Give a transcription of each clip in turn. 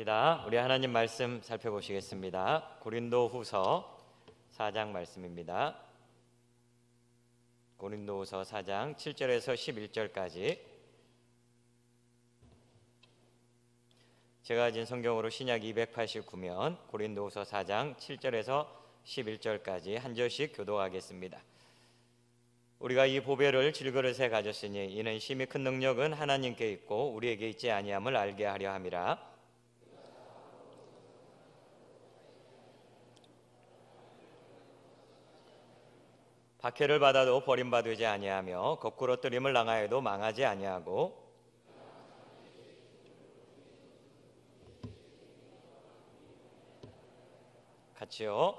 감사합니다. 우리 하나님 말씀 살펴보시겠습니다. 고린도후서 4장 말씀입니다. 고린도후서 4장 7절에서 11절까지 제가 가진 성경으로 신약 289면 고린도후서 4장 7절에서 11절까지 한 절씩 교독하겠습니다. 우리가 이 보배를 질그릇에 가졌으니 이는 심히 큰 능력은 하나님께 있고 우리에게 있지 아니함을 알게 하려 함이라. 박해를 받아도 버림받지 아니하며 거꾸로 뜨림을 당하여도 망하지 아니하고 같이요.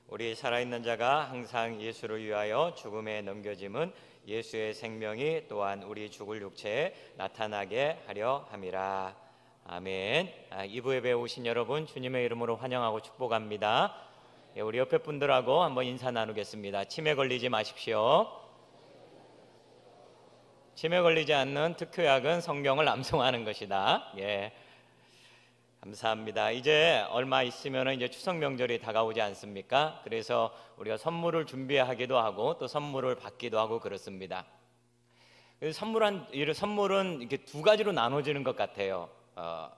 우리 살아있는 자가 항상 예수를 위하여 죽음에 넘겨짐은 예수의 생명이 또한 우리 죽을 육체에 나타나게 하려 함이라. 아멘. 2부 예배 오신 여러분 주님의 이름으로 환영하고 축복합니다. 우리 옆에 분들하고 한번 인사 나누겠습니다. 치매 걸리지 마십시오. 치매 걸리지 않는 특효약은 성경을 암송하는 것이다. 예, 감사합니다. 이제 얼마 있으면 이제 추석 명절이 다가오지 않습니까? 그래서 우리가 선물을 준비하기도 하고 또 선물을 받기도 하고 그렇습니다. 선물은 이렇게 두 가지로 나눠지는 것 같아요.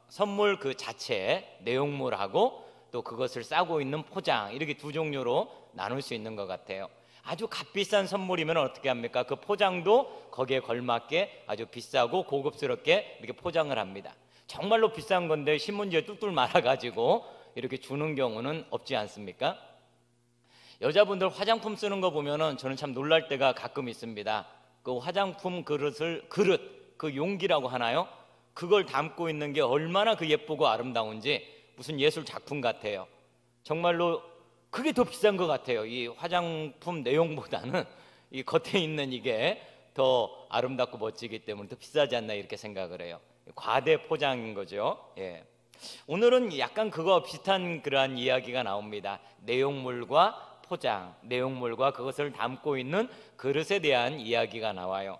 선물 그 자체 내용물하고 또 그것을 싸고 있는 포장, 이렇게 두 종류로 나눌 수 있는 것 같아요. 아주 값비싼 선물이면 어떻게 합니까? 그 포장도 거기에 걸맞게 아주 비싸고 고급스럽게 이렇게 포장을 합니다. 정말로 비싼 건데 신문지에 뚝뚝 말아가지고 이렇게 주는 경우는 없지 않습니까? 여자분들 화장품 쓰는 거 보면은 저는 참 놀랄 때가 가끔 있습니다. 그 화장품 그릇, 그 용기라고 하나요? 그걸 담고 있는 게 얼마나 그 예쁘고 아름다운지 무슨 예술 작품 같아요. 정말로 그게 더 비싼 것 같아요. 이 화장품 내용보다는 이 겉에 있는 이게 더 아름답고 멋지기 때문에 더 비싸지 않나 이렇게 생각을 해요. 과대 포장인 거죠. 예. 오늘은 약간 그거 비슷한 그러한 이야기가 나옵니다. 내용물과 포장, 내용물과 그것을 담고 있는 그릇에 대한 이야기가 나와요.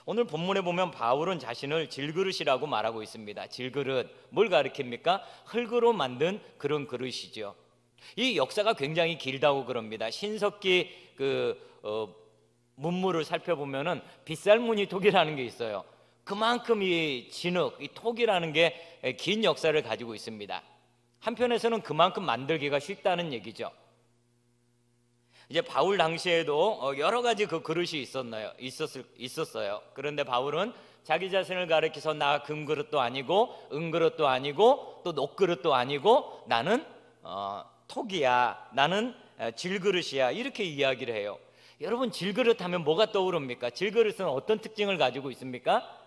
오늘 본문에 보면 바울은 자신을 질그릇이라고 말하고 있습니다. 질그릇, 뭘 가리킵니까? 흙으로 만든 그런 그릇이죠. 이 역사가 굉장히 길다고 그럽니다. 신석기 문물을 살펴보면은 빗살무늬톡이라는 게 있어요. 그만큼 이 진흙, 이 톡이라는 게 긴 역사를 가지고 있습니다. 한편에서는 그만큼 만들기가 쉽다는 얘기죠. 이제 바울 당시에도 여러 가지 그 그릇이 있었어요. 그런데 바울은 자기 자신을 가리켜서 나 금그릇도 아니고 은그릇도 아니고 또 녹그릇도 아니고 나는 톡이야, 나는 질그릇이야, 이렇게 이야기를 해요. 여러분, 질그릇 하면 뭐가 떠오릅니까? 질그릇은 어떤 특징을 가지고 있습니까?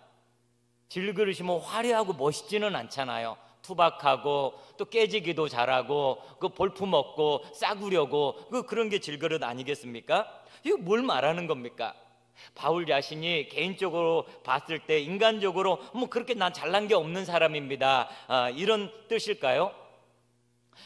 질그릇이 뭐 화려하고 멋있지는 않잖아요. 투박하고 또 깨지기도 잘하고 그 볼품 없고 싸구려고 그런 게 질그릇 아니겠습니까? 이거 뭘 말하는 겁니까? 바울 자신이 개인적으로 봤을 때 인간적으로 뭐 그렇게 난 잘난 게 없는 사람입니다, 이런 뜻일까요?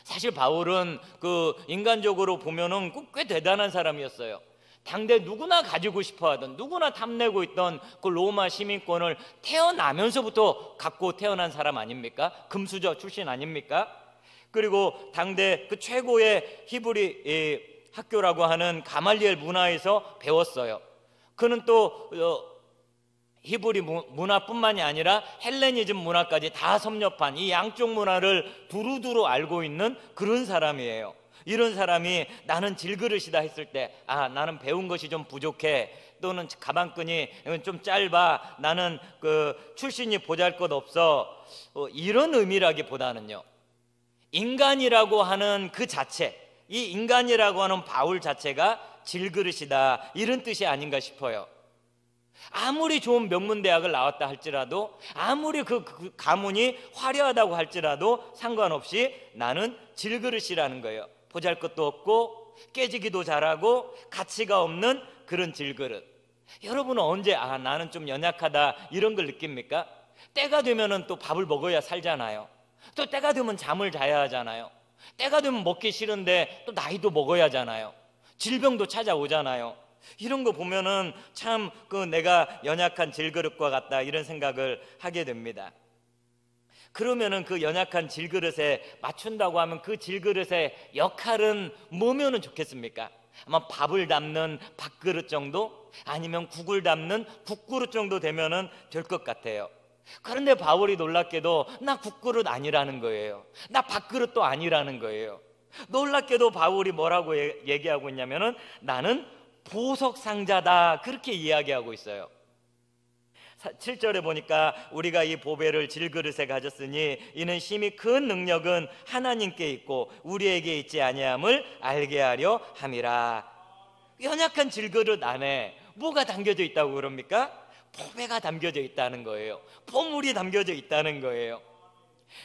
사실 바울은 그 인간적으로 보면은 꽤 대단한 사람이었어요. 당대 누구나 가지고 싶어하던, 누구나 탐내고 있던 그 로마 시민권을 태어나면서부터 갖고 태어난 사람 아닙니까? 금수저 출신 아닙니까? 그리고 당대 그 최고의 히브리 학교라고 하는 가말리엘 문화에서 배웠어요. 그는 또 히브리 문화뿐만이 아니라 헬레니즘 문화까지 다 섭렵한 이 양쪽 문화를 두루두루 알고 있는 그런 사람이에요. 이런 사람이 나는 질그릇이다 했을 때, 나는 배운 것이 좀 부족해, 또는 가방끈이 좀 짧아, 나는 그 출신이 보잘것없어, 이런 의미라기보다는요, 인간이라고 하는 그 자체, 이 인간이라고 하는 바울 자체가 질그릇이다, 이런 뜻이 아닌가 싶어요. 아무리 좋은 명문대학을 나왔다 할지라도, 아무리 그 가문이 화려하다고 할지라도 상관없이 나는 질그릇이라는 거예요. 보잘것도 없고 깨지기도 잘하고 가치가 없는 그런 질그릇. 여러분은 언제 나는 좀 연약하다 이런 걸 느낍니까? 때가 되면은 또 밥을 먹어야 살잖아요. 또 때가 되면 잠을 자야 하잖아요. 때가 되면 먹기 싫은데 또 나이도 먹어야 하잖아요. 질병도 찾아오잖아요. 이런 거 보면은 참 내가 연약한 질그릇과 같다 이런 생각을 하게 됩니다. 그러면은 그 연약한 질그릇에 맞춘다고 하면 그 질그릇의 역할은 뭐면은 좋겠습니까? 아마 밥을 담는 밥그릇 정도? 아니면 국을 담는 국그릇 정도 되면은 될 것 같아요. 그런데 바울이 놀랍게도 나 국그릇 아니라는 거예요. 나 밥그릇도 아니라는 거예요. 놀랍게도 바울이 뭐라고 얘기하고 있냐면은 나는 보석상자다, 그렇게 이야기하고 있어요. 7절에 보니까 우리가 이 보배를 질그릇에 가졌으니 이는 심히 큰 능력은 하나님께 있고 우리에게 있지 아니함을 알게 하려 함이라. 연약한 질그릇 안에 뭐가 담겨져 있다고 그럽니까? 보배가 담겨져 있다는 거예요. 보물이 담겨져 있다는 거예요.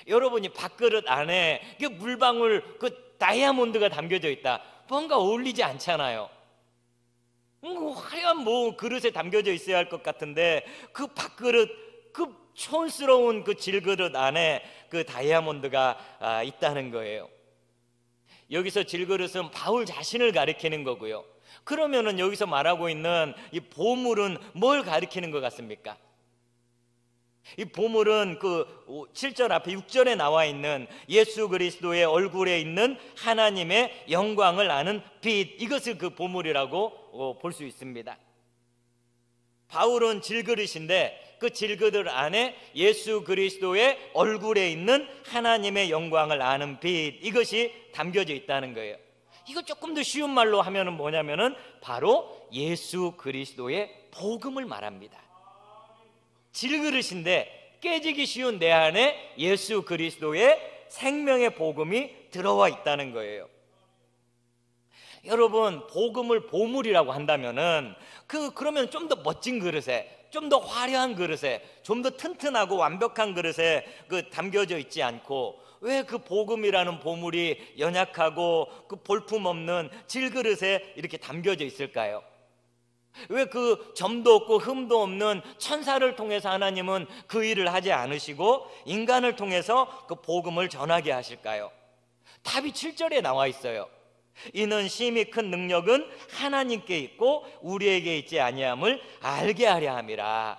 여러분이 밥그릇 안에 그 물방울, 그 다이아몬드가 담겨져 있다, 뭔가 어울리지 않잖아요. 화려한 뭐 그릇에 담겨져 있어야 할 것 같은데 그 밥그릇, 그 촌스러운 그 질그릇 안에 그 다이아몬드가 있다는 거예요. 여기서 질그릇은 바울 자신을 가리키는 거고요. 그러면은 여기서 말하고 있는 이 보물은 뭘 가리키는 것 같습니까? 이 보물은 그 7절 앞에 6절에 나와 있는 예수 그리스도의 얼굴에 있는 하나님의 영광을 아는 빛, 이것을 그 보물이라고 볼 수 있습니다. 바울은 질그릇인데 그 질그릇 안에 예수 그리스도의 얼굴에 있는 하나님의 영광을 아는 빛, 이것이 담겨져 있다는 거예요. 이거 조금 더 쉬운 말로 하면은 뭐냐면은 바로 예수 그리스도의 복음을 말합니다. 질그릇인데 깨지기 쉬운 내 안에 예수 그리스도의 생명의 복음이 들어와 있다는 거예요. 여러분, 복음을 보물이라고 한다면은 그러면 좀 더 멋진 그릇에, 좀 더 화려한 그릇에, 좀 더 튼튼하고 완벽한 그릇에 담겨져 있지 않고 왜 그 복음이라는 보물이 연약하고 그 볼품없는 질그릇에 이렇게 담겨져 있을까요? 왜 그 점도 없고 흠도 없는 천사를 통해서 하나님은 그 일을 하지 않으시고 인간을 통해서 그 복음을 전하게 하실까요? 답이 7절에 나와 있어요. 이는 심히 큰 능력은 하나님께 있고 우리에게 있지 아니함을 알게 하려 함이라.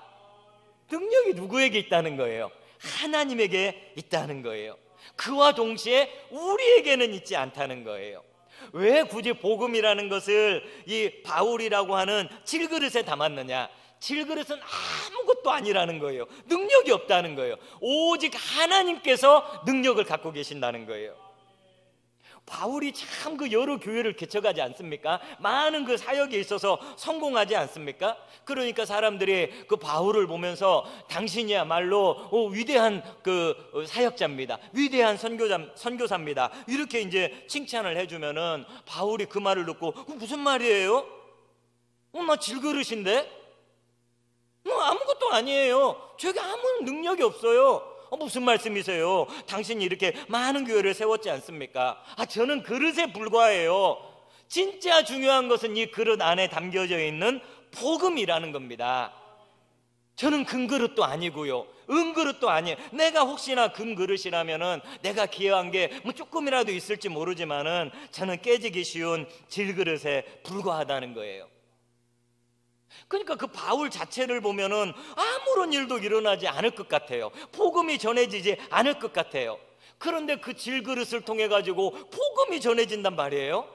능력이 누구에게 있다는 거예요? 하나님에게 있다는 거예요. 그와 동시에 우리에게는 있지 않다는 거예요. 왜 굳이 복음이라는 것을 이 바울이라고 하는 질그릇에 담았느냐? 질그릇은 아무것도 아니라는 거예요. 능력이 없다는 거예요. 오직 하나님께서 능력을 갖고 계신다는 거예요. 바울이 참 그 여러 교회를 개척하지 않습니까? 많은 그 사역에 있어서 성공하지 않습니까? 그러니까 사람들이 그 바울을 보면서 당신이야말로 위대한 그 사역자입니다, 위대한 선교사입니다, 이렇게 이제 칭찬을 해주면은 바울이 그 말을 듣고 무슨 말이에요? 나 질그릇인데? 아무것도 아니에요. 제가 아무 능력이 없어요. 무슨 말씀이세요? 당신이 이렇게 많은 교회를 세웠지 않습니까? 저는 그릇에 불과해요. 진짜 중요한 것은 이 그릇 안에 담겨져 있는 복음이라는 겁니다. 저는 금그릇도 아니고요, 은그릇도 아니에요. 내가 혹시나 금그릇이라면은 내가 기여한 게 뭐 조금이라도 있을지 모르지만은 저는 깨지기 쉬운 질그릇에 불과하다는 거예요. 그러니까 그 바울 자체를 보면은 아무런 일도 일어나지 않을 것 같아요. 복음이 전해지지 않을 것 같아요. 그런데 그 질그릇을 통해 가지고 복음이 전해진단 말이에요.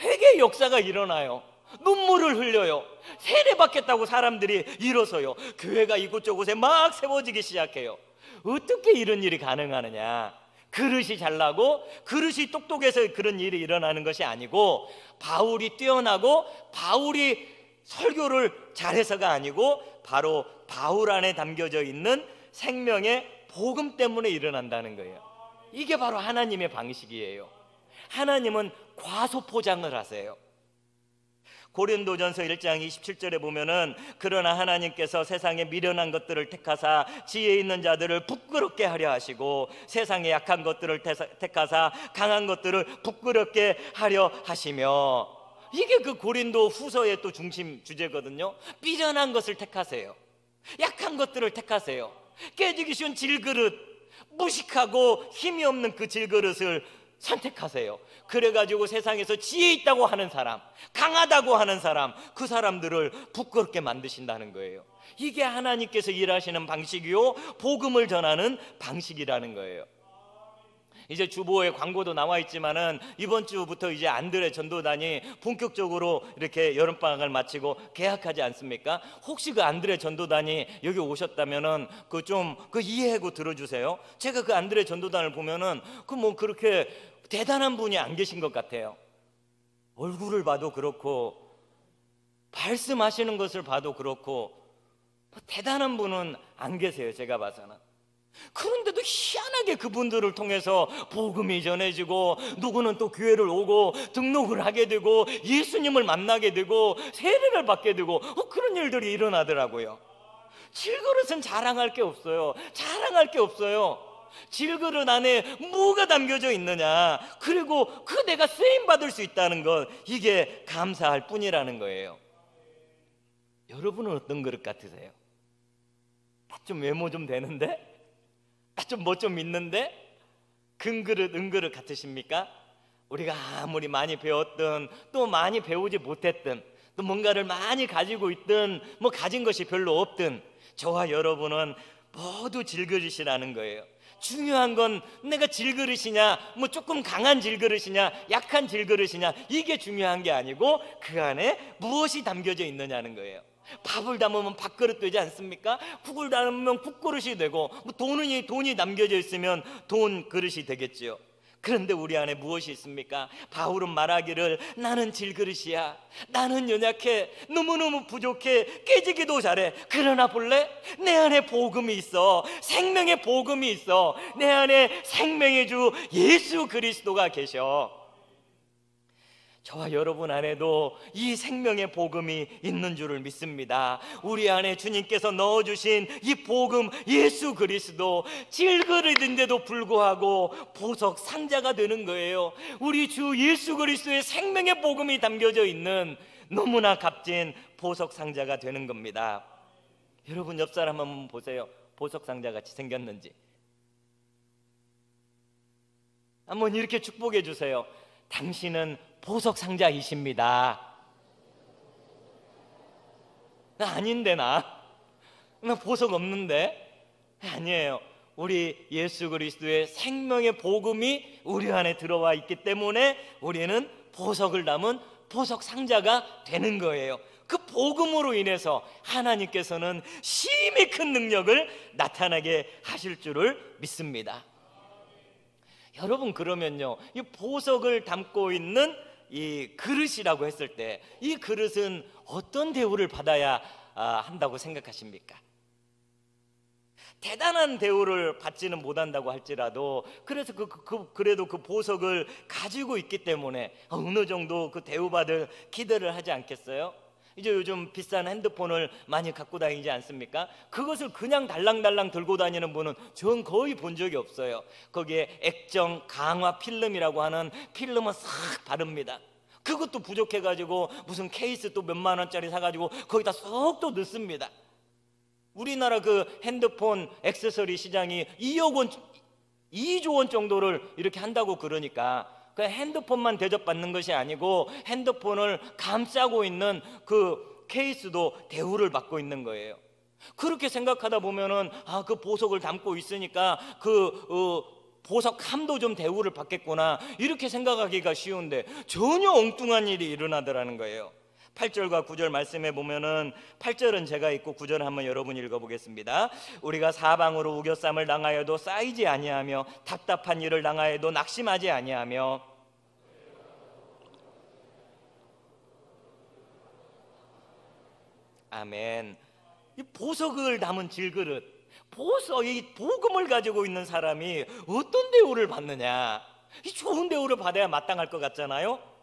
회개의 역사가 일어나요. 눈물을 흘려요. 세례받겠다고 사람들이 일어서요. 교회가 이곳저곳에 막 세워지기 시작해요. 어떻게 이런 일이 가능하느냐? 그릇이 잘나고 그릇이 똑똑해서 그런 일이 일어나는 것이 아니고, 바울이 뛰어나고 바울이 설교를 잘해서가 아니고 바로 바울 안에 담겨져 있는 생명의 복음 때문에 일어난다는 거예요. 이게 바로 하나님의 방식이에요. 하나님은 과소포장을 하세요. 고린도전서 1장 27절에 보면은 그러나 하나님께서 세상에 미련한 것들을 택하사 지혜 있는 자들을 부끄럽게 하려 하시고 세상에 약한 것들을 택하사 강한 것들을 부끄럽게 하려 하시며, 이게 그 고린도 후서의 또 중심 주제거든요. 미련한 것을 택하세요. 약한 것들을 택하세요. 깨지기 쉬운 질그릇, 무식하고 힘이 없는 그 질그릇을 선택하세요. 그래가지고 세상에서 지혜 있다고 하는 사람, 강하다고 하는 사람, 그 사람들을 부끄럽게 만드신다는 거예요. 이게 하나님께서 일하시는 방식이요, 복음을 전하는 방식이라는 거예요. 이제 주보에 광고도 나와 있지만은 이번 주부터 이제 안드레 전도단이 본격적으로 이렇게 여름방학을 마치고 개학하지 않습니까? 혹시 그 안드레 전도단이 여기 오셨다면은 그 이해하고 들어주세요. 제가 그 안드레 전도단을 보면은 그렇게 대단한 분이 안 계신 것 같아요. 얼굴을 봐도 그렇고 말씀하시는 것을 봐도 그렇고 대단한 분은 안 계세요, 제가 봐서는. 그런데도 희한하게 그분들을 통해서 복음이 전해지고, 누구는 또 교회를 오고 등록을 하게 되고 예수님을 만나게 되고 세례를 받게 되고 그런 일들이 일어나더라고요. 질그릇은 자랑할 게 없어요. 자랑할 게 없어요. 질그릇 안에 뭐가 담겨져 있느냐, 그리고 내가 쓰임받을 수 있다는 것, 이게 감사할 뿐이라는 거예요. 여러분은 어떤 그릇 같으세요? 나 좀 외모 좀 되는데? 나 좀 뭐 좀 있는데? 금그릇 은그릇 같으십니까? 우리가 아무리 많이 배웠든 또 많이 배우지 못했든 또 뭔가를 많이 가지고 있든 가진 것이 별로 없든 저와 여러분은 모두 질그릇이라는 거예요. 중요한 건 내가 질그릇이냐, 조금 강한 질그릇이냐, 약한 질그릇이냐, 이게 중요한 게 아니고 그 안에 무엇이 담겨져 있느냐는 거예요. 밥을 담으면 밥그릇 되지 않습니까? 국을 담으면 국그릇이 되고, 돈이 담겨져 있으면 돈 그릇이 되겠지요. 그런데 우리 안에 무엇이 있습니까? 바울은 말하기를 나는 질그릇이야, 나는 연약해, 너무너무 부족해, 깨지기도 잘해. 그러나 볼래? 내 안에 복음이 있어. 생명의 복음이 있어. 내 안에 생명의 주 예수 그리스도가 계셔. 저와 여러분 안에도 이 생명의 복음이 있는 줄을 믿습니다. 우리 안에 주님께서 넣어주신 이 복음 예수 그리스도, 질그릇인데도 불구하고 보석 상자가 되는 거예요. 우리 주 예수 그리스도의 생명의 복음이 담겨져 있는 너무나 값진 보석 상자가 되는 겁니다. 여러분 옆 사람 한번 보세요. 보석 상자 같이 생겼는지 한번 이렇게 축복해 주세요. 당신은 보석 상자이십니다. 나 아닌데, 나 보석 없는데. 아니에요. 우리 예수 그리스도의 생명의 복음이 우리 안에 들어와 있기 때문에 우리는 보석을 담은 보석 상자가 되는 거예요. 그 복음으로 인해서 하나님께서는 심히 큰 능력을 나타나게 하실 줄을 믿습니다. 여러분, 그러면요, 이 보석을 담고 있는 이 그릇이라고 했을 때 이 그릇은 어떤 대우를 받아야 한다고 생각하십니까? 대단한 대우를 받지는 못한다고 할지라도 그래서 그래도 그 보석을 가지고 있기 때문에 어느 정도 그 대우받을 기대를 하지 않겠어요? 이제 요즘 비싼 핸드폰을 많이 갖고 다니지 않습니까? 그것을 그냥 달랑달랑 들고 다니는 분은 전 거의 본 적이 없어요. 거기에 액정 강화 필름이라고 하는 필름을 싹 바릅니다. 그것도 부족해가지고 무슨 케이스 또 몇만 원짜리 사가지고 거기다 쏙 또 넣습니다. 우리나라 그 핸드폰 액세서리 시장이 2조 원 정도를 이렇게 한다고 그러니까 그 핸드폰만 대접받는 것이 아니고 핸드폰을 감싸고 있는 그 케이스도 대우를 받고 있는 거예요. 그렇게 생각하다 보면은 그 보석을 담고 있으니까 보석함도 좀 대우를 받겠구나, 이렇게 생각하기가 쉬운데 전혀 엉뚱한 일이 일어나더라는 거예요. 8절과 9절 말씀에 보면은 8절은 제가 읽고 9절은 한번 여러분 읽어보겠습니다. 우리가 사방으로 우겨쌈을 당하여도 쌓이지 아니하며 답답한 일을 당하여도 낙심하지 아니하며. 아멘. 이 보석을 담은 질그릇, 이 복음을 가지고 있는 사람이 어떤 대우를 받느냐? 이 좋은 대우를 받아야 마땅할 것 같잖아요.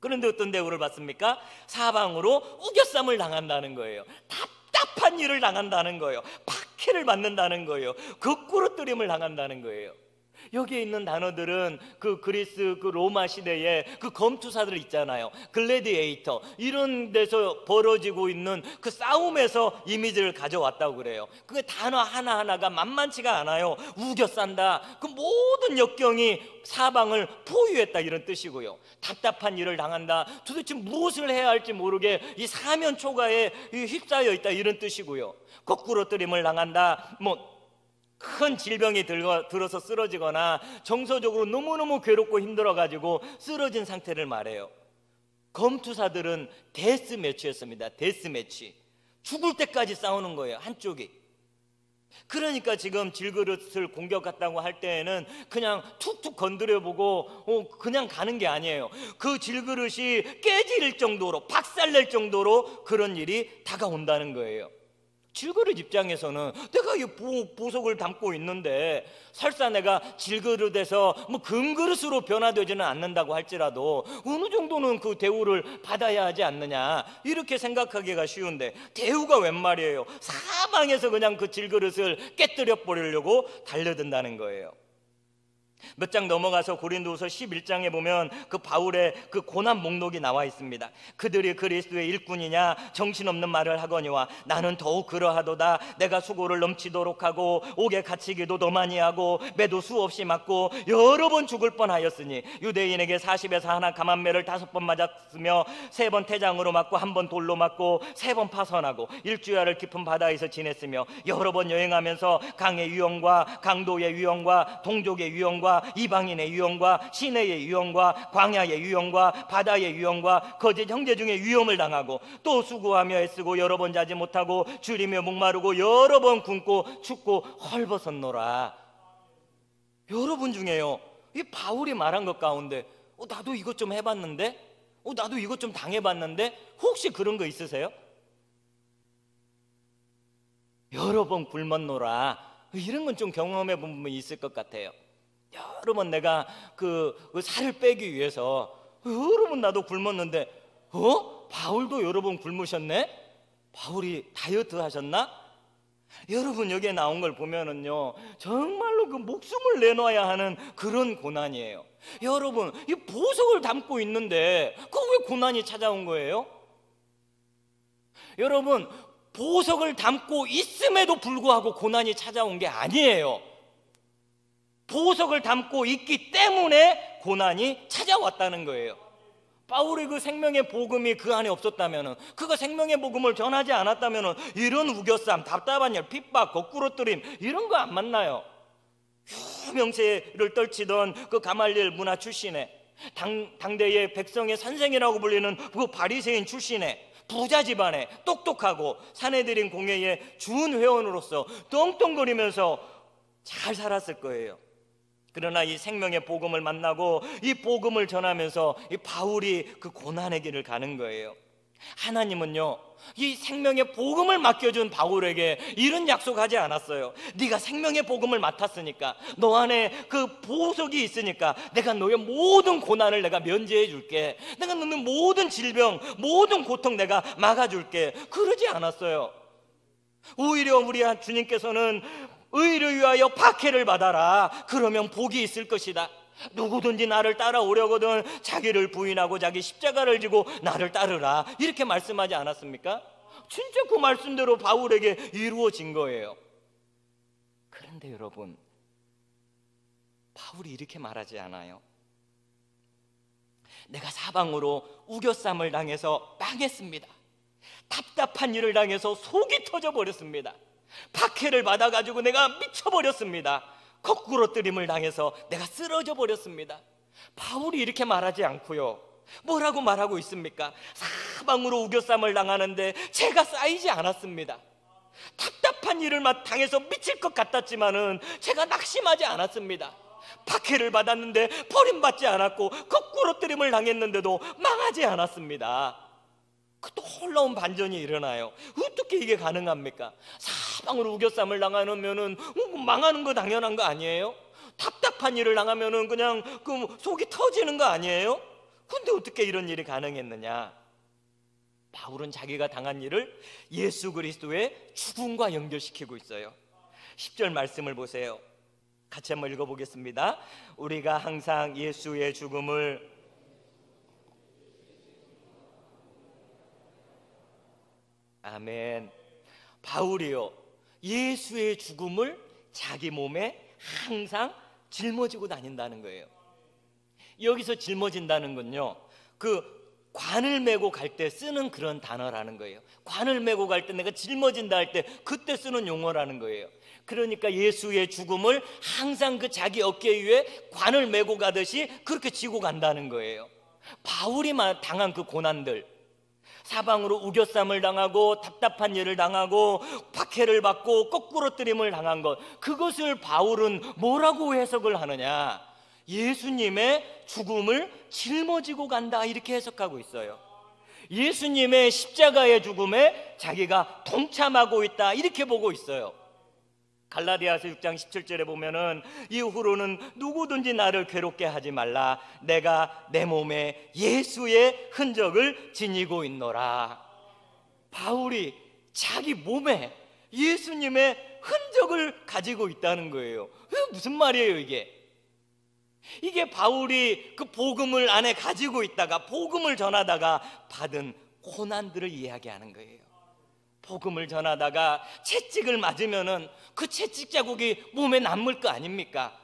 그런데 어떤 대우를 받습니까? 사방으로 우겨쌈을 당한다는 거예요. 답답한 일을 당한다는 거예요. 박해를 받는다는 거예요. 거꾸로뜨림을 당한다는 거예요. 여기에 있는 단어들은 그 그리스 그 로마 시대에 그 검투사들 있잖아요. 글래디에이터, 이런 데서 벌어지고 있는 그 싸움에서 이미지를 가져왔다고 그래요. 그 단어 하나하나가 만만치가 않아요. 우겨 싼다, 그 모든 역경이 사방을 포위했다, 이런 뜻이고요. 답답한 일을 당한다, 도대체 무엇을 해야 할지 모르게 이 사면 초가에 휩싸여 있다, 이런 뜻이고요. 거꾸로뜨림을 당한다, 큰 질병이 들어서 쓰러지거나 정서적으로 너무너무 괴롭고 힘들어가지고 쓰러진 상태를 말해요. 검투사들은 데스매치였습니다. 데스매치. 죽을 때까지 싸우는 거예요, 한쪽이. 그러니까 지금 질그릇을 공격했다고 할 때에는 그냥 툭툭 건드려보고 그냥 가는 게 아니에요. 그 질그릇이 깨질 정도로, 박살낼 정도로 그런 일이 다가온다는 거예요. 질그릇 입장에서는 내가 이 보석을 담고 있는데 설사 내가 질그릇에서 금그릇으로 변화되지는 않는다고 할지라도 어느 정도는 그 대우를 받아야 하지 않느냐, 이렇게 생각하기가 쉬운데 대우가 웬 말이에요. 사방에서 그냥 그 질그릇을 깨뜨려 버리려고 달려든다는 거예요. 몇 장 넘어가서 고린도후서 11장에 보면 그 바울의 그 고난 목록이 나와 있습니다. 그들이 그리스도의 일꾼이냐 정신없는 말을 하거니와 나는 더욱 그러하도다. 내가 수고를 넘치도록 하고 옥에 갇히기도 더 많이 하고 매도 수없이 맞고 여러 번 죽을 뻔하였으니 유대인에게 40에서 하나 감한매를 5번 맞았으며 3번 태장으로 맞고 1번 돌로 맞고 3번 파선하고 일주야를 깊은 바다에서 지냈으며 여러 번 여행하면서 강의 유형과 강도의 유형과 동족의 유형과 이방인의 유형과 시내의 유형과 광야의 유형과 바다의 유형과 거짓 형제 중에 위험을 당하고 또 수고하며 애쓰고 여러 번 자지 못하고 줄이며 목마르고 여러 번 굶고 춥고 헐벗었노라. 여러분 중에요, 이 바울이 말한 것 가운데 나도 이것 좀 해봤는데, 나도 이것 좀 당해봤는데, 혹시 그런 거 있으세요? 여러 번 굶었노라, 이런 건 좀 경험해 본 분이 있을 것 같아요. 여러 번 내가 그 살을 빼기 위해서 여러 번 나도 굶었는데 바울도 여러 번 굶으셨네? 바울이 다이어트 하셨나? 여러분, 여기에 나온 걸 보면은요 정말로 그 목숨을 내놔야 하는 그런 고난이에요. 여러분, 이 보석을 담고 있는데 그 왜 고난이 찾아온 거예요? 여러분, 보석을 담고 있음에도 불구하고 고난이 찾아온 게 아니에요. 보석을 담고 있기 때문에 고난이 찾아왔다는 거예요. 바울의 그 생명의 복음이 그 안에 없었다면, 그가 생명의 복음을 전하지 않았다면 이런 우겨쌈, 답답한 일, 핍박, 거꾸로뜨림 이런 거 안 만나요. 유명세를 떨치던 그 가말리엘 문화 출신의 당대의 백성의 선생이라고 불리는 그 바리새인 출신의 부자 집안에 똑똑하고 사내들인 공회의 준 회원으로서 떵떵거리면서 잘 살았을 거예요. 그러나 이 생명의 복음을 만나고 이 복음을 전하면서 이 바울이 그 고난의 길을 가는 거예요. 하나님은요 이 생명의 복음을 맡겨준 바울에게 이런 약속하지 않았어요. 네가 생명의 복음을 맡았으니까, 너 안에 그 보석이 있으니까 내가 너의 모든 고난을 내가 면제해 줄게, 내가 너의 모든 질병, 모든 고통 내가 막아줄게, 그러지 않았어요. 오히려 우리 주님께서는 의를 위하여 박해를 받아라, 그러면 복이 있을 것이다. 누구든지 나를 따라오려거든 자기를 부인하고 자기 십자가를 지고 나를 따르라, 이렇게 말씀하지 않았습니까? 진짜 그 말씀대로 바울에게 이루어진 거예요. 그런데 여러분, 바울이 이렇게 말하지 않아요. 내가 사방으로 우겨쌈을 당해서 망했습니다. 답답한 일을 당해서 속이 터져버렸습니다. 박해를 받아가지고 내가 미쳐버렸습니다. 거꾸로뜨림을 당해서 내가 쓰러져 버렸습니다. 바울이 이렇게 말하지 않고요, 뭐라고 말하고 있습니까? 사방으로 우겨쌈을 당하는데 제가 쌓이지 않았습니다. 답답한 일을 당해서 미칠 것 같았지만은 제가 낙심하지 않았습니다. 박해를 받았는데 버림받지 않았고 거꾸로뜨림을 당했는데도 망하지 않았습니다. 그 놀라운 반전이 일어나요. 어떻게 이게 가능합니까? 사방으로 우겨쌈을 당하면은 망하는 거 당연한 거 아니에요? 답답한 일을 당하면은 그냥 그 속이 터지는 거 아니에요? 근데 어떻게 이런 일이 가능했느냐? 바울은 자기가 당한 일을 예수 그리스도의 죽음과 연결시키고 있어요. 10절 말씀을 보세요. 같이 한번 읽어보겠습니다. 우리가 항상 예수의 죽음을 아멘. 바울이요, 예수의 죽음을 자기 몸에 항상 짊어지고 다닌다는 거예요. 여기서 짊어진다는 건요, 그 관을 메고 갈 때 쓰는 그런 단어라는 거예요. 관을 메고 갈 때 내가 짊어진다 할 때 그때 쓰는 용어라는 거예요. 그러니까 예수의 죽음을 항상 그 자기 어깨 위에 관을 메고 가듯이 그렇게 지고 간다는 거예요. 바울이 당한 그 고난들, 사방으로 우겨쌈을 당하고 답답한 일을 당하고 박해를 받고 거꾸로뜨림을 당한 것, 그것을 바울은 뭐라고 해석을 하느냐? 예수님의 죽음을 짊어지고 간다, 이렇게 해석하고 있어요. 예수님의 십자가의 죽음에 자기가 동참하고 있다, 이렇게 보고 있어요. 갈라디아서 6장 17절에 보면은 이후로는 누구든지 나를 괴롭게 하지 말라, 내가 내 몸에 예수의 흔적을 지니고 있노라. 바울이 자기 몸에 예수님의 흔적을 가지고 있다는 거예요. 무슨 말이에요 이게? 이게 바울이 그 복음을 안에 가지고 있다가 복음을 전하다가 받은 고난들을 이야기하는 거예요. 복음을 전하다가 채찍을 맞으면은 그 채찍 자국이 몸에 남을 거 아닙니까?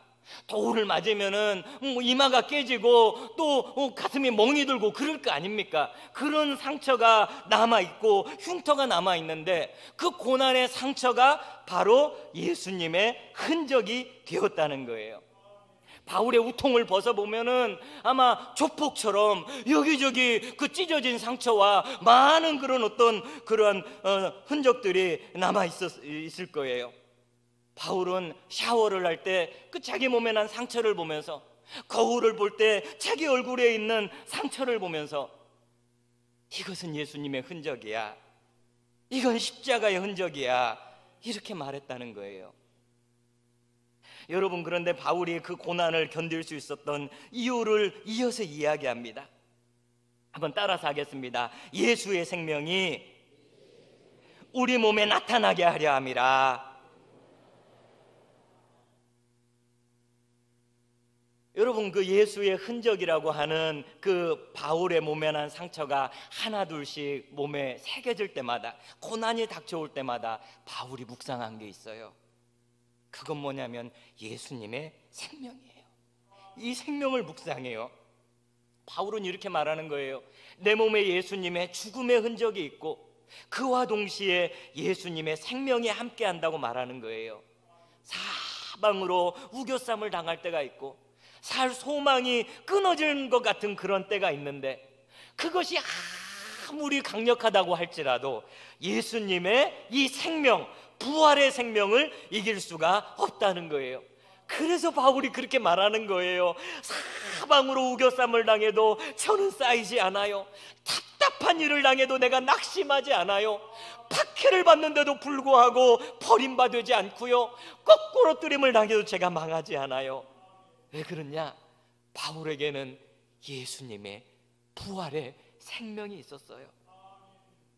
돌을 맞으면은 이마가 깨지고 또 가슴이 멍이 들고 그럴 거 아닙니까? 그런 상처가 남아있고 흉터가 남아있는데 그 고난의 상처가 바로 예수님의 흔적이 되었다는 거예요. 바울의 우통을 벗어보면은 아마 조폭처럼 여기저기 그 찢어진 상처와 많은 그런 흔적들이 남아있을 거예요. 바울은 샤워를 할 때 그 자기 몸에 난 상처를 보면서, 거울을 볼 때 자기 얼굴에 있는 상처를 보면서 이것은 예수님의 흔적이야, 이건 십자가의 흔적이야, 이렇게 말했다는 거예요. 여러분, 그런데 바울이 그 고난을 견딜 수 있었던 이유를 이어서 이야기합니다. 한번 따라서 하겠습니다. 예수의 생명이 우리 몸에 나타나게 하려 함이라. 여러분, 그 예수의 흔적이라고 하는 그 바울의 몸에 난 상처가 하나 둘씩 몸에 새겨질 때마다, 고난이 닥쳐올 때마다 바울이 묵상한 게 있어요. 그건 뭐냐면 예수님의 생명이에요. 이 생명을 묵상해요. 바울은 이렇게 말하는 거예요. 내 몸에 예수님의 죽음의 흔적이 있고 그와 동시에 예수님의 생명이 함께한다고 말하는 거예요. 사방으로 우겨쌈을 당할 때가 있고 살 소망이 끊어지는 것 같은 그런 때가 있는데, 그것이 아무리 강력하다고 할지라도 예수님의 이 생명, 부활의 생명을 이길 수가 없다는 거예요. 그래서 바울이 그렇게 말하는 거예요. 사방으로 우겨쌈을 당해도 저는 쌓이지 않아요. 답답한 일을 당해도 내가 낙심하지 않아요. 박해를 받는데도 불구하고 버림받지 않고요, 거꾸로 뜨림을 당해도 제가 망하지 않아요. 왜 그러냐? 바울에게는 예수님의 부활의 생명이 있었어요.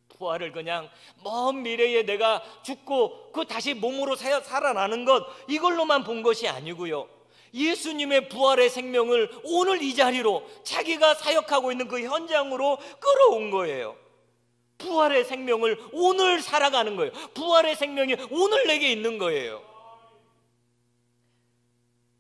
부활을 그냥 먼 미래에 내가 죽고 그 다시 몸으로 살아나는 것, 이걸로만 본 것이 아니고요, 예수님의 부활의 생명을 오늘 이 자리로, 자기가 사역하고 있는 그 현장으로 끌어온 거예요. 부활의 생명을 오늘 살아가는 거예요. 부활의 생명이 오늘 내게 있는 거예요.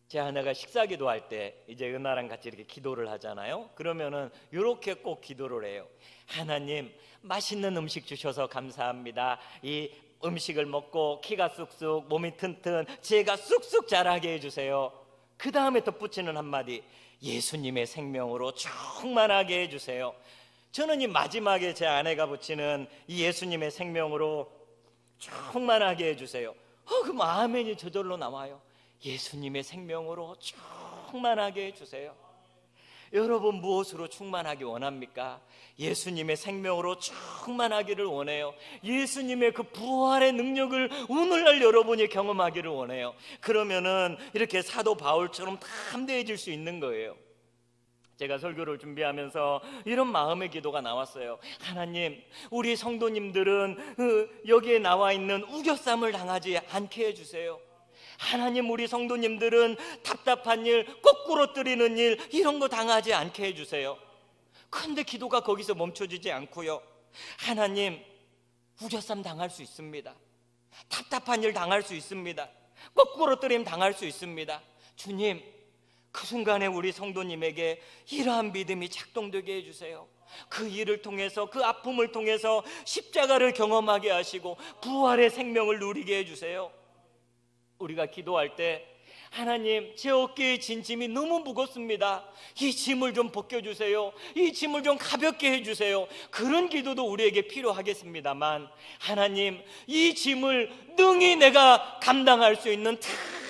제 아내가 식사 기도할 때 이제 은하랑 같이 이렇게 기도를 하잖아요. 그러면은 이렇게 꼭 기도를 해요. 하나님, 맛있는 음식 주셔서 감사합니다. 이 음식을 먹고 키가 쑥쑥, 몸이 튼튼, 지혜가 쑥쑥 자라게 해주세요. 그 다음에 덧붙이는 한마디, 예수님의 생명으로 충만하게 해주세요. 저는 이 마지막에 제 아내가 붙이는 이 예수님의 생명으로 충만하게 해주세요, 그 아멘이 저절로 나와요. 예수님의 생명으로 충만하게 해주세요. 여러분, 무엇으로 충만하기 원합니까? 예수님의 생명으로 충만하기를 원해요. 예수님의 그 부활의 능력을 오늘날 여러분이 경험하기를 원해요. 그러면은 이렇게 사도 바울처럼 담대해질 수 있는 거예요. 제가 설교를 준비하면서 이런 마음의 기도가 나왔어요. 하나님, 우리 성도님들은 여기에 나와 있는 우겨쌈을 당하지 않게 해주세요. 하나님, 우리 성도님들은 답답한 일, 거꾸로 뜨리는 일, 이런 거 당하지 않게 해주세요. 그런데 기도가 거기서 멈춰지지 않고요, 하나님, 우겨쌈 당할 수 있습니다. 답답한 일 당할 수 있습니다. 거꾸로 뜨림 당할 수 있습니다. 주님, 그 순간에 우리 성도님에게 이러한 믿음이 작동되게 해주세요. 그 일을 통해서, 그 아픔을 통해서 십자가를 경험하게 하시고 부활의 생명을 누리게 해주세요. 우리가 기도할 때, 하나님, 제 어깨에 진 짐이 너무 무겁습니다. 이 짐을 좀 벗겨주세요. 이 짐을 좀 가볍게 해주세요. 그런 기도도 우리에게 필요하겠습니다만, 하나님, 이 짐을 능히 내가 감당할 수 있는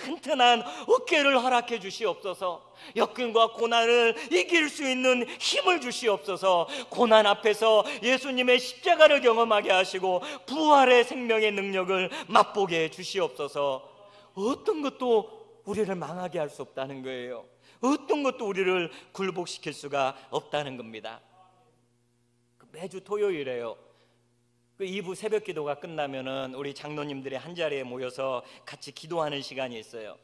튼튼한 어깨를 허락해 주시옵소서. 역경과 고난을 이길 수 있는 힘을 주시옵소서. 고난 앞에서 예수님의 십자가를 경험하게 하시고 부활의 생명의 능력을 맛보게 해 주시옵소서. 어떤 것도 우리를 망하게 할 수 없다는 거예요. 어떤 것도 우리를 굴복시킬 수가 없다는 겁니다. 매주 토요일에요, 그 2부 새벽 기도가 끝나면은 우리 장로님들이 한 자리에 모여서 같이 기도하는 시간이 있어요.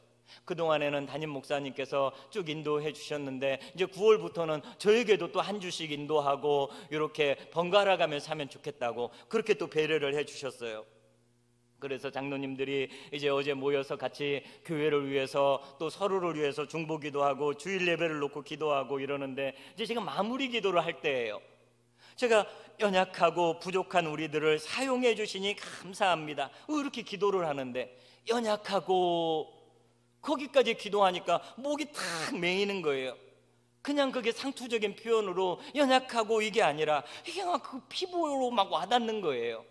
그동안에는 담임 목사님께서 쭉 인도해 주셨는데, 이제 9월부터는 저에게도 또 한 주씩 인도하고 이렇게 번갈아 가면서 하면 좋겠다고 그렇게 또 배려를 해 주셨어요. 그래서 장로님들이 이제 어제 모여서 같이 교회를 위해서, 또 서로를 위해서 중보기도 하고 주일 예배를 놓고 기도하고 이러는데, 이제 지금 마무리 기도를 할 때예요. 제가 연약하고 부족한 우리들을 사용해 주시니 감사합니다, 이렇게 기도를 하는데, 연약하고 거기까지 기도하니까 목이 탁 메이는 거예요. 그냥 그게 상투적인 표현으로 연약하고 이게 아니라 이게 막 그 피부로 막 와닿는 거예요.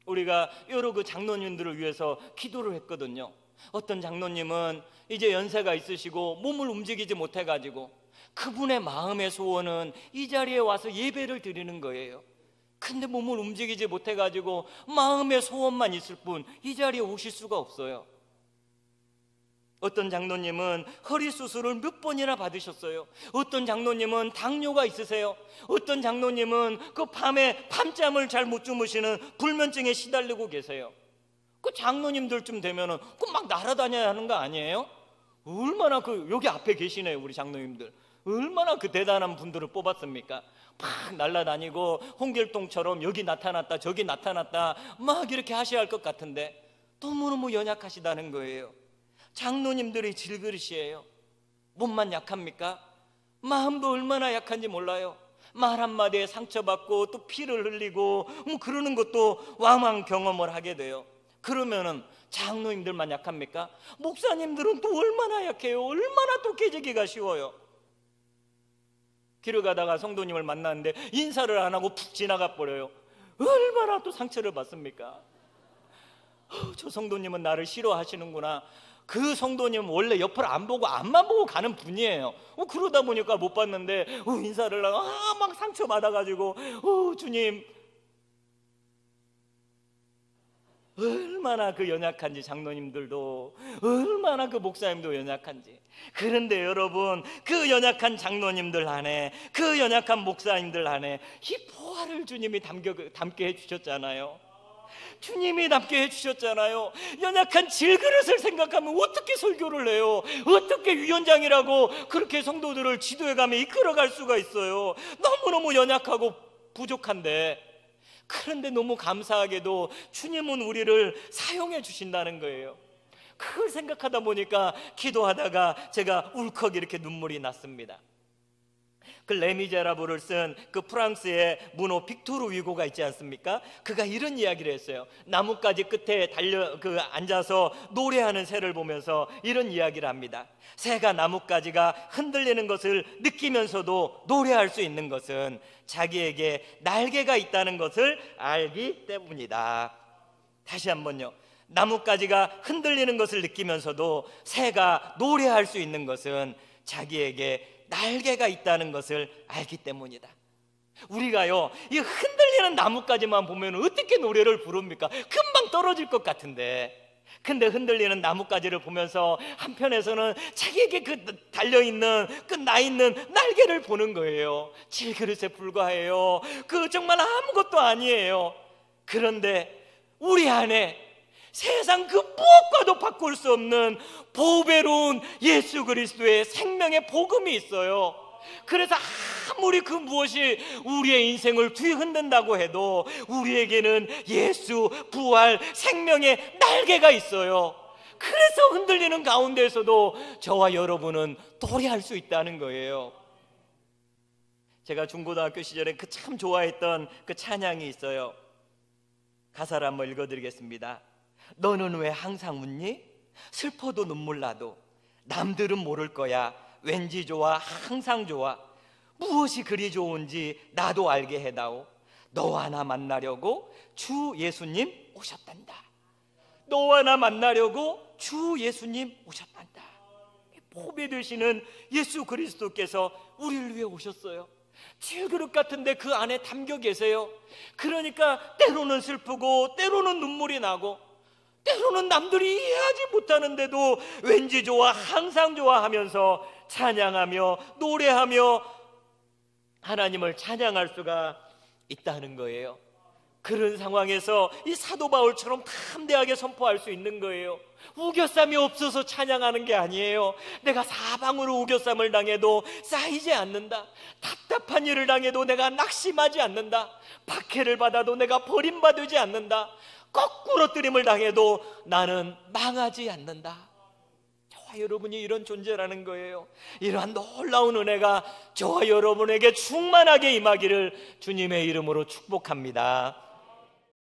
우리가 여러 그 장로님들을 위해서 기도를 했거든요. 어떤 장로님은 이제 연세가 있으시고 몸을 움직이지 못해가지고 그분의 마음의 소원은 이 자리에 와서 예배를 드리는 거예요. 근데 몸을 움직이지 못해가지고 마음의 소원만 있을 뿐 이 자리에 오실 수가 없어요. 어떤 장로님은 허리 수술을 몇 번이나 받으셨어요. 어떤 장로님은 당뇨가 있으세요. 어떤 장로님은 그 밤잠을 잘 못 주무시는 불면증에 시달리고 계세요. 그 장로님들쯤 되면은 그 막 날아다녀야 하는 거 아니에요? 얼마나 여기 앞에 계시네요, 우리 장로님들. 얼마나 그 대단한 분들을 뽑았습니까? 막 날아다니고 홍길동처럼 여기 나타났다 저기 나타났다 막 이렇게 하셔야 할 것 같은데 너무너무 연약하시다는 거예요. 장로님들이 질그릇이에요. 몸만 약합니까? 마음도 얼마나 약한지 몰라요. 말 한마디에 상처받고 또 피를 흘리고 그러는 것도 왕왕 경험을 하게 돼요. 그러면은 장로님들만 약합니까? 목사님들은 또 얼마나 약해요. 얼마나 또 깨지기가 쉬워요. 길을 가다가 성도님을 만났는데 인사를 안 하고 푹 지나가 버려요. 얼마나 또 상처를 받습니까? 저 성도님은 나를 싫어하시는구나. 그 성도님은 원래 옆을 안 보고 앞만 보고 가는 분이에요. 그러다 보니까 못 봤는데 인사를 하고 막 상처 받아가지고 주님, 얼마나 그 연약한지, 장로님들도 얼마나 그 목사님도 연약한지. 그런데 여러분, 그 연약한 장로님들 안에, 그 연약한 목사님들 안에 이 보화를 주님이 담게 해주셨잖아요. 주님이 담게 해주셨잖아요. 연약한 질그릇을 생각하면 어떻게 설교를 해요? 어떻게 위원장이라고 그렇게 성도들을 지도해가며 이끌어갈 수가 있어요? 너무너무 연약하고 부족한데, 그런데 너무 감사하게도 주님은 우리를 사용해 주신다는 거예요. 그걸 생각하다 보니까 기도하다가 제가 울컥 이렇게 눈물이 났습니다. 그 레미제라블을 쓴 그 프랑스의 문호 빅토르 위고가 있지 않습니까? 그가 이런 이야기를 했어요. 나뭇가지 끝에 앉아서 노래하는 새를 보면서 이런 이야기를 합니다. 새가 나뭇가지가 흔들리는 것을 느끼면서도 노래할 수 있는 것은 자기에게 날개가 있다는 것을 알기 때문이다. 다시 한번요. 나뭇가지가 흔들리는 것을 느끼면서도 새가 노래할 수 있는 것은 자기에게 날개가 있다는 것을 알기 때문이다. 우리가요, 이 흔들리는 나뭇가지만 보면 어떻게 노래를 부릅니까? 금방 떨어질 것 같은데, 근데 흔들리는 나뭇가지를 보면서 한편에서는 자기에게 그 달려있는 그 나있는 날개를 보는 거예요. 질그릇에 불과해요. 그 정말 아무것도 아니에요. 그런데 우리 안에 세상 그 무엇과도 바꿀 수 없는 보배로운 예수 그리스도의 생명의 복음이 있어요. 그래서 아무리 그 무엇이 우리의 인생을 뒤흔든다고 해도 우리에게는 예수, 부활, 생명의 날개가 있어요. 그래서 흔들리는 가운데에서도 저와 여러분은 도래할 수 있다는 거예요. 제가 중고등학교 시절에 그 참 좋아했던 그 찬양이 있어요. 가사를 한번 읽어드리겠습니다. 너는 왜 항상 웃니? 슬퍼도 눈물 나도 남들은 모를 거야. 왠지 좋아, 항상 좋아. 무엇이 그리 좋은지 나도 알게 해다오. 너와 나 만나려고 주 예수님 오셨단다. 너와 나 만나려고 주 예수님 오셨단다. 보배 되시는 예수 그리스도께서 우리를 위해 오셨어요. 질그릇 같은데 그 안에 담겨 계세요. 그러니까 때로는 슬프고 때로는 눈물이 나고 때로는 남들이 이해하지 못하는데도 왠지 좋아, 항상 좋아하면서 찬양하며 노래하며 하나님을 찬양할 수가 있다는 거예요. 그런 상황에서 이 사도 바울처럼 담대하게 선포할 수 있는 거예요. 우겨쌈이 없어서 찬양하는 게 아니에요. 내가 사방으로 우겨쌈을 당해도 쌓이지 않는다. 답답한 일을 당해도 내가 낙심하지 않는다. 박해를 받아도 내가 버림받지 않는다. 거꾸로뜨림을 당해도 나는 망하지 않는다. 저와 여러분이 이런 존재라는 거예요. 이러한 놀라운 은혜가 저와 여러분에게 충만하게 임하기를 주님의 이름으로 축복합니다.